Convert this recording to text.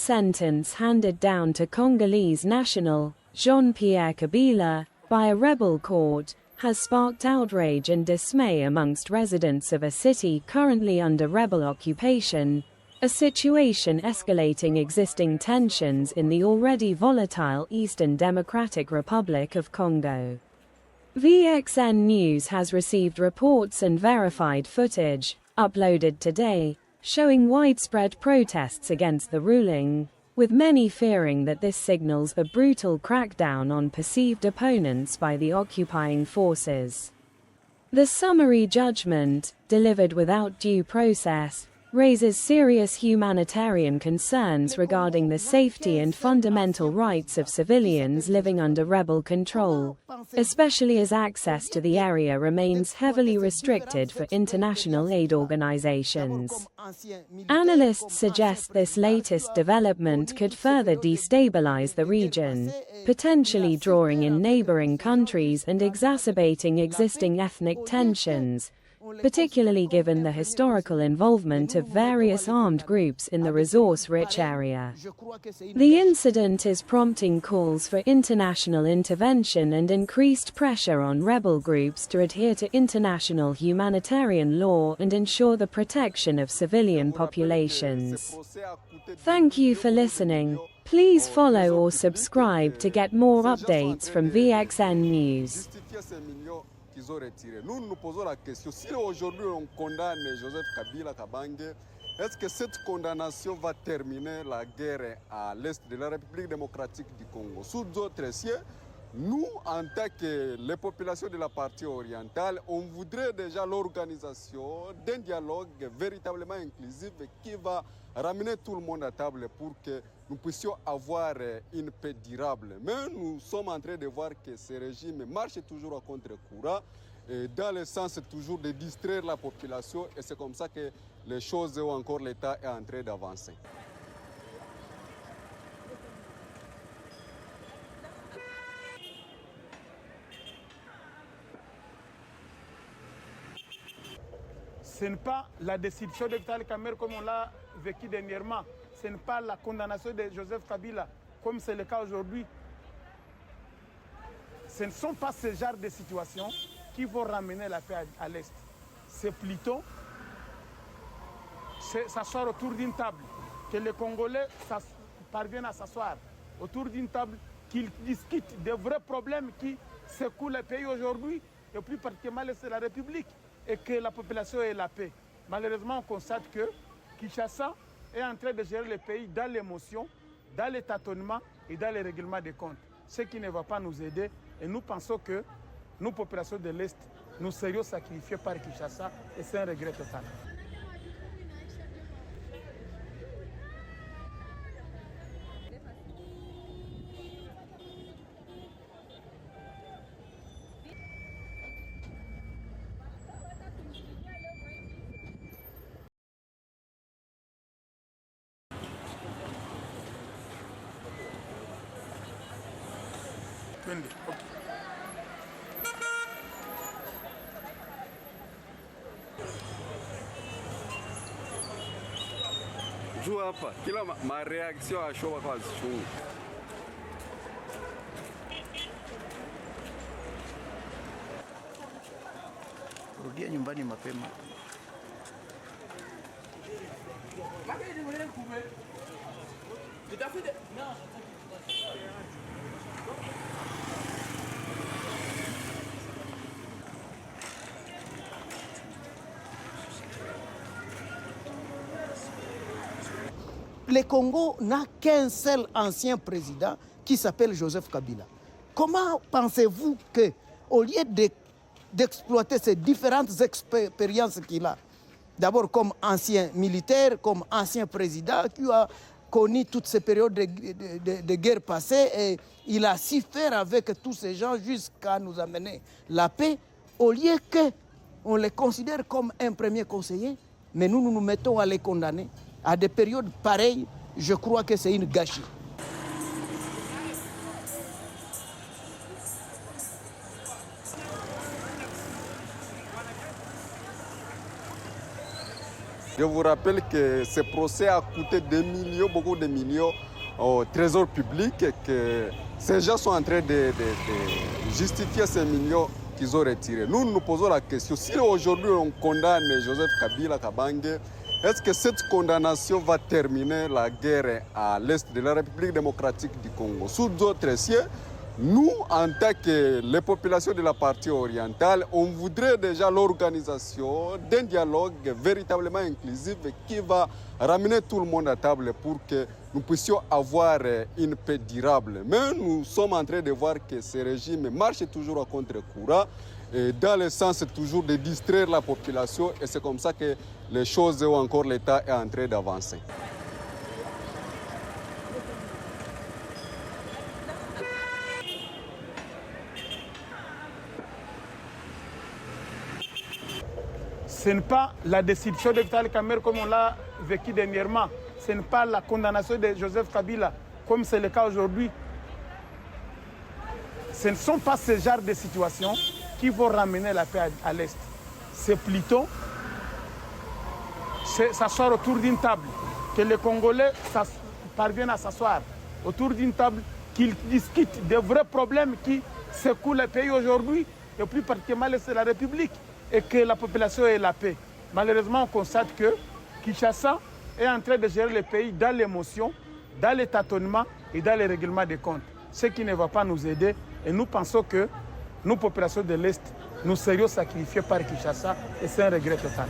sentence handed down to Congolese national Jean-Pierre Kabila by a rebel court has sparked outrage and dismay amongst residents of a city currently under rebel occupation, a situation escalating existing tensions in the already volatile Eastern Democratic Republic of Congo. VXN News has received reports and verified footage, uploaded today, showing widespread protests against the ruling, with many fearing that this signals a brutal crackdown on perceived opponents by the occupying forces. The summary judgment, delivered without due process, raises serious humanitarian concerns regarding the safety and fundamental rights of civilians living under rebel control, especially as access to the area remains heavily restricted for international aid organizations. Analysts suggest this latest development could further destabilize the region, potentially drawing in neighboring countries and exacerbating existing ethnic tensions, particularly given the historical involvement of various armed groups in the resource-rich area. The incident is prompting calls for international intervention and increased pressure on rebel groups to adhere to international humanitarian law and ensure the protection of civilian populations. Thank you for listening. Please follow or subscribe to get more updates from VXN News. Qu'ils ont retiré. Nous nous posons la question, si aujourd'hui on condamne Joseph Kabila Kabange, est-ce que cette condamnation va terminer la guerre à l'est de la République démocratique du Congo? Sous d'autres cieux, nous, en tant que les populations de la partie orientale, on voudrait déjà l'organisation d'un dialogue véritablement inclusif qui va ramener tout le monde à table pour que nous puissions avoir une paix durable. Mais nous sommes en train de voir que ce régime marche toujours à contre-courant, dans le sens toujours de distraire la population, et c'est comme ça que les choses ou encore l'État est en train d'avancer. Ce n'est pas la décision de Vital Kamerhe comme on l'a vécu dernièrement. Ce n'est pas la condamnation de Joseph Kabila comme c'est le cas aujourd'hui. Ce ne sont pas ce genre de situations qui vont ramener la paix à l'Est. C'est plutôt s'asseoir autour d'une table, que les Congolais parviennent à s'asseoir autour d'une table, qu'ils discutent des vrais problèmes qui secouent le pays aujourd'hui, et plus particulièrement la République, et que la population ait la paix. Malheureusement, on constate que Kinshasa est en train de gérer le pays dans l'émotion, dans les tâtonnements et dans les règlements des comptes. Ce qui ne va pas nous aider, et nous pensons que nous, populations de l'Est, nous serions sacrifiés par Kinshasa, et c'est un regret total. Juu hapa kila mareaksio ya show kwa zishungu. Rudia nyumbani mapema. Le Congo n'a qu'un seul ancien président qui s'appelle Joseph Kabila. Comment pensez-vous qu'au lieu d'exploiter ces différentes expériences qu'il a, d'abord comme ancien militaire, comme ancien président, qui a connu toutes ces périodes de guerre passées, et il a su faire avec tous ces gens jusqu'à nous amener la paix, au lieu qu'on les considère comme un premier conseiller, mais nous nous mettons à les condamner à des périodes pareilles, je crois que c'est une gâchis. Je vous rappelle que ce procès a coûté des millions, beaucoup de millions au trésor public et que ces gens sont en train de justifier ces millions qu'ils ont retirés. Nous nous posons la question, si aujourd'hui on condamne Joseph Kabila Kabange, est-ce que cette condamnation va terminer la guerre à l'est de la République démocratique du Congo? Sous d'autres cieux, nous, en tant que les populations de la partie orientale, on voudrait déjà l'organisation d'un dialogue véritablement inclusif qui va ramener tout le monde à table pour que nous puissions avoir une paix durable. Mais nous sommes en train de voir que ce régime marche toujours à contre-courant, dans le sens toujours de distraire la population, et c'est comme ça que les choses ou encore l'État est en train d'avancer. Ce n'est pas la destitution de Vital Kamerhe comme on l'a vécu dernièrement. Ce n'est pas la condamnation de Joseph Kabila comme c'est le cas aujourd'hui. Ce ne sont pas ce genre de situations qui vont ramener la paix à l'Est. C'est plutôt s'asseoir autour d'une table, que les Congolais parviennent à s'asseoir autour d'une table, qu'ils discutent des vrais problèmes qui secouent le pays aujourd'hui, et plus particulièrement c'est la République, et que la population ait la paix. Malheureusement, on constate que Kinshasa est en train de gérer le pays dans l'émotion, dans le tâtonnement et dans le règlement des comptes. Ce qui ne va pas nous aider, et nous pensons que nous, populations de l'Est, nous serions sacrifiés par Kinshasa, et c'est un regret total.